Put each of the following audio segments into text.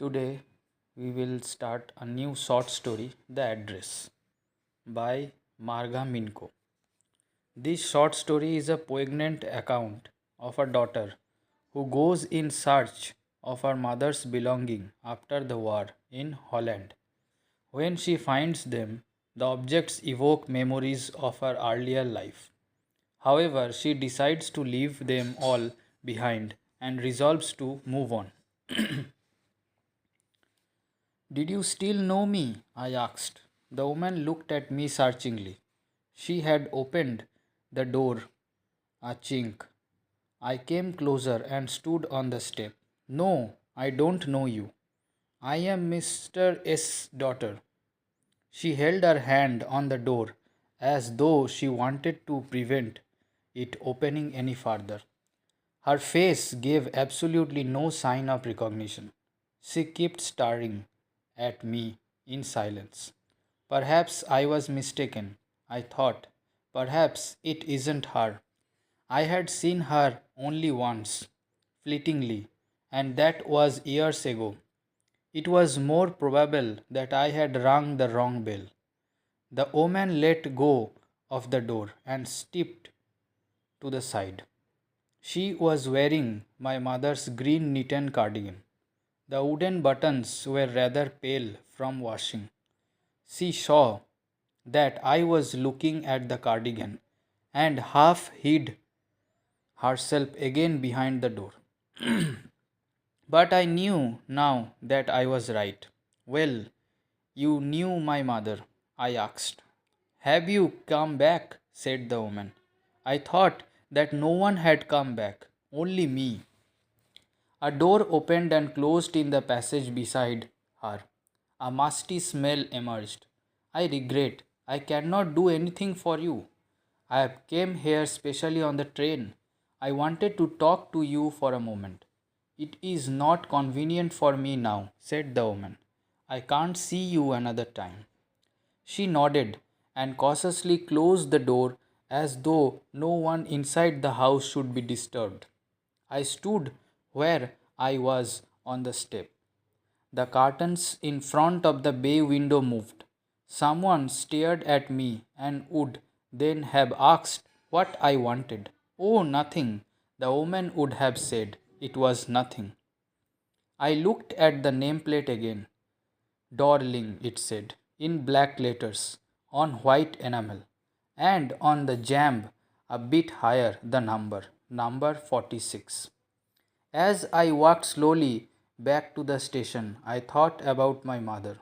Today we will start a new short story, The Address, by Marga Minko. This short story is a poignant account of a daughter who goes in search of her mother's belonging after the war in Holland. When she finds them, the objects evoke memories of her earlier life. However, she decides to leave them all behind and resolves to move on. Did you still know me? I asked. The woman looked at me searchingly. She had opened the door a chink. I came closer and stood on the step. No, I don't know you. I am Mr. S.'s daughter. She held her hand on the door as though she wanted to prevent it opening any further. Her face gave absolutely no sign of recognition. She kept staring at me in silence. Perhaps I was mistaken, I thought. Perhaps it isn't her. I had seen her only once, fleetingly, and that was years ago. It was more probable that I had rung the wrong bell. The woman let go of the door and stepped to the side. She was wearing my mother's green knitted cardigan. The wooden buttons were rather pale from washing. She saw that I was looking at the cardigan and half hid herself again behind the door. But I knew now that I was right. Well, you knew my mother, I asked. Have you come back? Said the woman. I thought that no one had come back, only me. A door opened and closed in the passage beside her. A musty smell emerged. I regret. I cannot do anything for you. I came here specially on the train. I wanted to talk to you for a moment. It is not convenient for me now, said the woman. I can't see you another time. She nodded and cautiously closed the door as though no one inside the house should be disturbed. I stood where I was on the step. The curtains in front of the bay window moved. Someone stared at me and would then have asked what I wanted. Oh, nothing, the woman would have said. It was nothing. I looked at the nameplate again. Darling, it said, in black letters, on white enamel, and on the jamb, a bit higher, the number 46. As I walked slowly back to the station, I thought about my mother,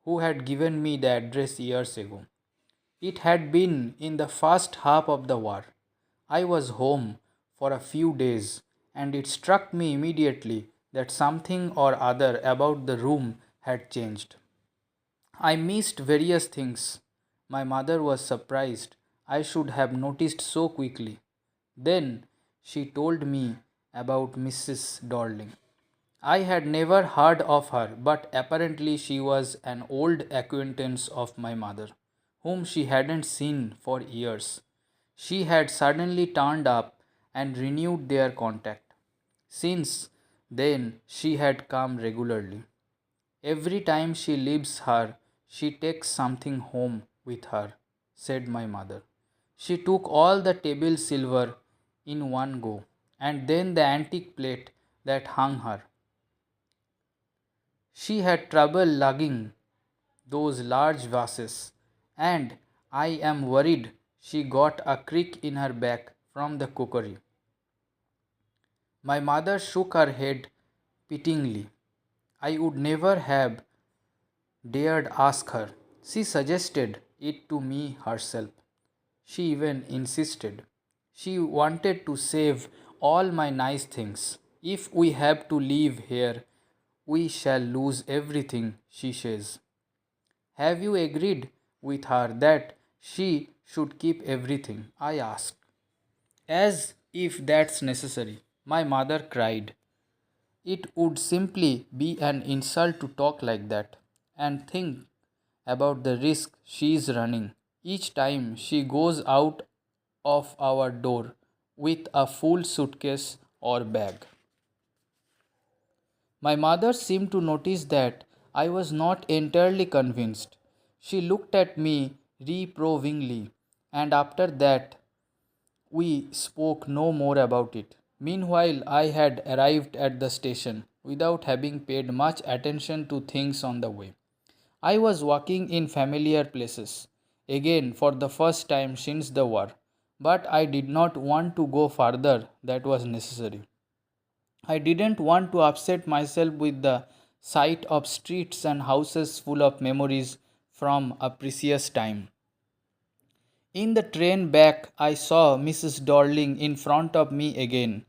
who had given me the address years ago. It had been in the first half of the war. I was home for a few days, and it struck me immediately that something or other about the room had changed. I missed various things. My mother was surprised I should have noticed so quickly. Then she told me about Mrs. Darling. I had never heard of her, but apparently she was an old acquaintance of my mother, whom she hadn't seen for years. She had suddenly turned up and renewed their contact. Since then, she had come regularly. Every time she leaves her, she takes something home with her, said my mother. She took all the table silver in one go, and then the antique plate that hung her. She had trouble lugging those large vases, and I am worried she got a crick in her back from the cookery. My mother shook her head pityingly. I would never have dared ask her. She suggested it to me herself. She even insisted. She wanted to save all my nice things. If we have to leave here, we shall lose everything, she says. Have you agreed with her that she should keep everything? I asked. As if that's necessary, my mother cried. It would simply be an insult to talk like that. And think about the risk she is running each time she goes out of our door with a full suitcase or bag. My mother seemed to notice that I was not entirely convinced. She looked at me reprovingly, and after that, we spoke no more about it. Meanwhile, I had arrived at the station without having paid much attention to things on the way. I was walking in familiar places, again for the first time since the war, but I did not want to go farther that was necessary. I didn't want to upset myself with the sight of streets and houses full of memories from a precious time. In the train back, I saw Mrs. Dorling in front of me again,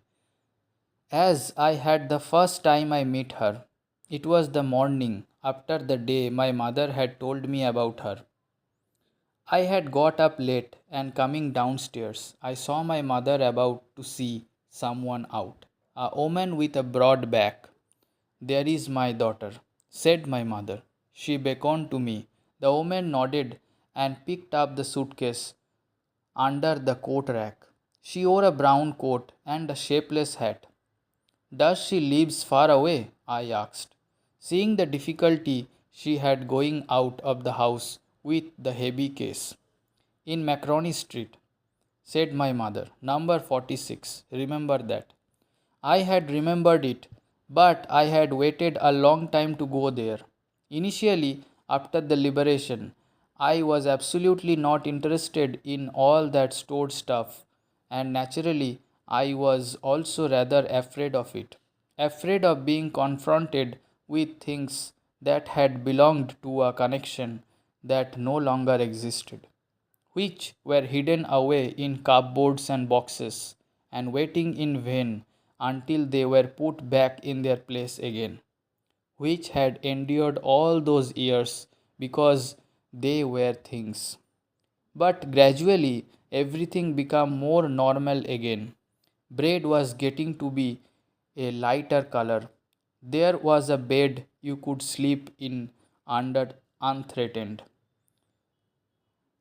as I had the first time I met her. It was the morning after the day my mother had told me about her. I had got up late and coming downstairs, I saw my mother about to see someone out. A woman with a broad back. There is my daughter, said my mother. She beckoned to me. The woman nodded and picked up the suitcase under the coat rack. She wore a brown coat and a shapeless hat. Does she lives far away? I asked, seeing the difficulty she had going out of the house with the heavy case. In Macaroni Street, said my mother. Number 46. Remember that. I had remembered it, but I had waited a long time to go there. Initially, after the liberation, I was absolutely not interested in all that stored stuff, and naturally, I was also rather afraid of it. Afraid of being confronted with things that had belonged to a connection that no longer existed, which were hidden away in cupboards and boxes, and waiting in vain until they were put back in their place again, which had endured all those years because they were things. But gradually, everything became more normal again. Bread was getting to be a lighter color. There was a bed you could sleep in under unthreatened.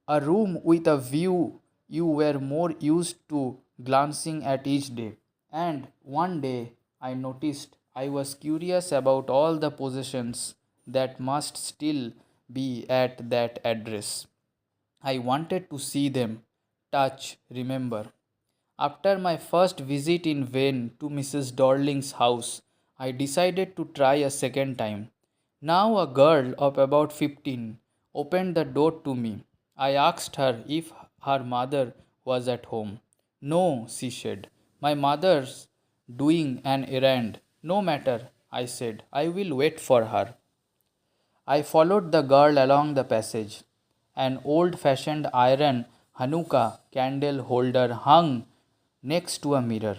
A room with a view you were more used to glancing at each day. And one day I noticed I was curious about all the possessions that must still be at that address. I wanted to see them, touch, remember. After my first visit in vain to Mrs. Dorling's house, I decided to try a second time. Now, a girl of about 15 opened the door to me. I asked her if her mother was at home. No, she said. My mother's doing an errand. No matter, I said. I will wait for her. I followed the girl along the passage. An old fashioned iron Hanukkah candle holder hung next to a mirror.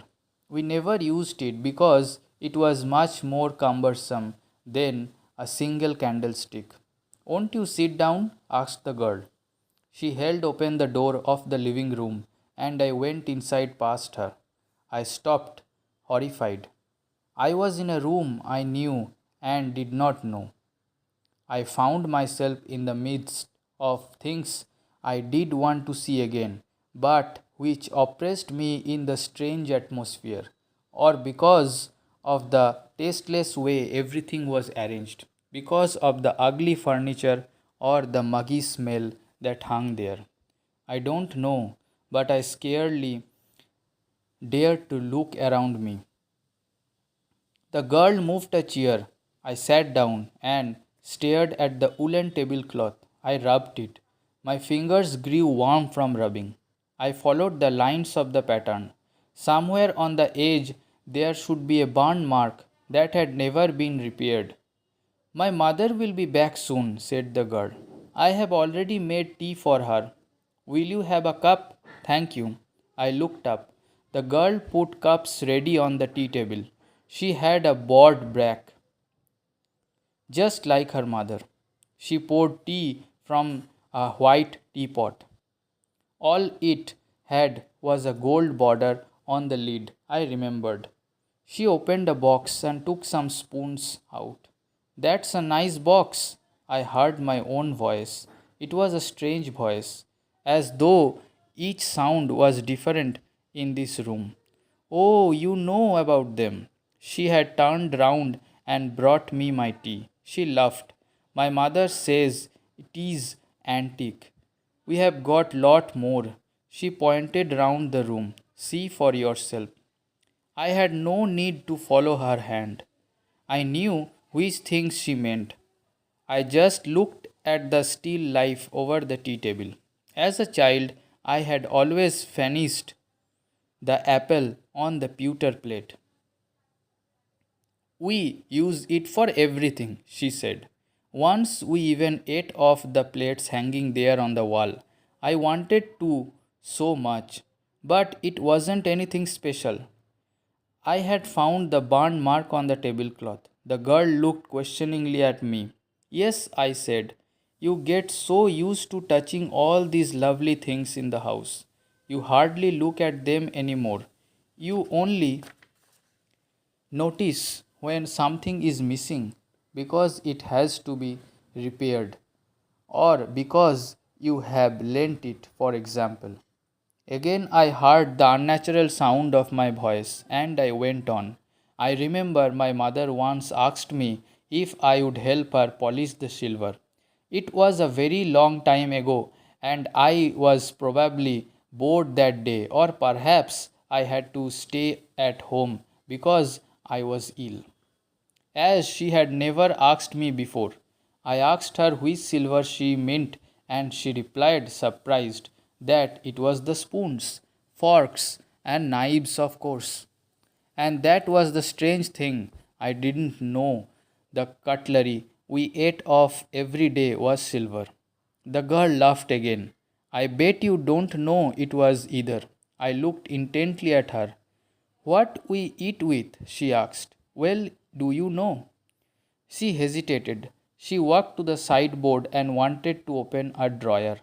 We never used it because it was much more cumbersome than a single candlestick. Won't you sit down? Asked the girl. She held open the door of the living room and I went inside past her. I stopped, horrified. I was in a room I knew and did not know. I found myself in the midst of things I did want to see again, but which oppressed me in the strange atmosphere, or because of the tasteless way everything was arranged, because of the ugly furniture or the muggy smell that hung there. I don't know, but I scarcely dared to look around me. The girl moved a chair. I sat down and stared at the woolen tablecloth. I rubbed it. My fingers grew warm from rubbing. I followed the lines of the pattern. Somewhere on the edge there should be a burn mark that had never been repaired. My mother will be back soon, said the girl. I have already made tea for her. Will you have a cup? Thank you. I looked up. The girl put cups ready on the tea table. She had a broad back, just like her mother. She poured tea from a white teapot. All it had was a gold border on the lid, I remembered. She opened a box and took some spoons out. That's a nice box. I heard my own voice. It was a strange voice, as though each sound was different in this room. Oh, you know about them. She had turned round and brought me my tea. She laughed. My mother says it is antique. We have got lot more. She pointed round the room. See for yourself. I had no need to follow her hand. I knew which things she meant. I just looked at the still life over the tea table. As a child, I had always finished the apple on the pewter plate. We use it for everything, she said. Once we even ate off the plates hanging there on the wall. I wanted to so much, but it wasn't anything special. I had found the burn mark on the tablecloth. The girl looked questioningly at me. Yes, I said. You get so used to touching all these lovely things in the house. You hardly look at them anymore. You only notice when something is missing because it has to be repaired or because you have lent it, for example. Again, I heard the unnatural sound of my voice and I went on. I remember my mother once asked me if I would help her polish the silver. It was a very long time ago, and I was probably bored that day, or perhaps I had to stay at home because I was ill. As she had never asked me before, I asked her which silver she meant, and she replied, surprised, that it was the spoons, forks, and knives, of course. And that was the strange thing. I didn't know the cutlery we ate of every day was silver. The girl laughed again. I bet you don't know it was either. I looked intently at her. What we eat with? She asked. Well, do you know? She hesitated. She walked to the sideboard and wanted to open a drawer.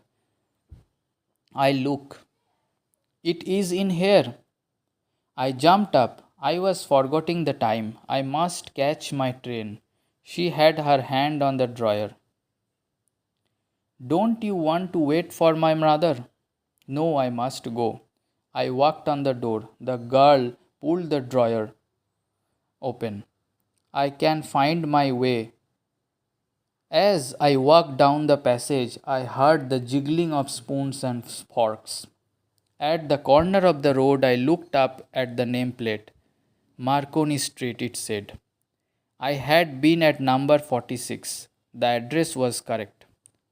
I look. It is in here. I jumped up. I was forgetting the time. I must catch my train. She had her hand on the drawer. Don't you want to wait for my mother? No, I must go. I walked on the door. The girl pulled the drawer open. I can find my way. As I walked down the passage, I heard the jiggling of spoons and forks. At the corner of the road, I looked up at the nameplate. Marconi Street, it said. I had been at number 46. The address was correct.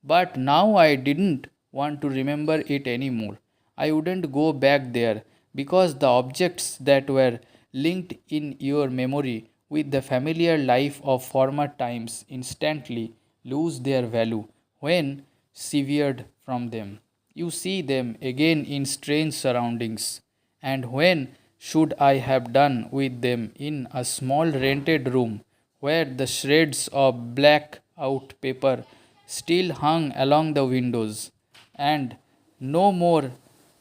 But now I didn't want to remember it anymore. I wouldn't go back there because the objects that were linked in your memory with the familiar life of former times instantly lose their value when severed from them. You see them again in strange surroundings. And when should I have done with them in a small rented room where the shreds of black out paper still hung along the windows, and no more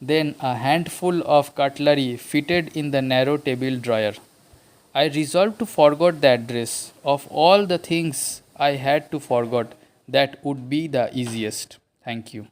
than a handful of cutlery fitted in the narrow table drawer. I resolved to forget the address. Of all the things I had to forget, that would be the easiest. Thank you.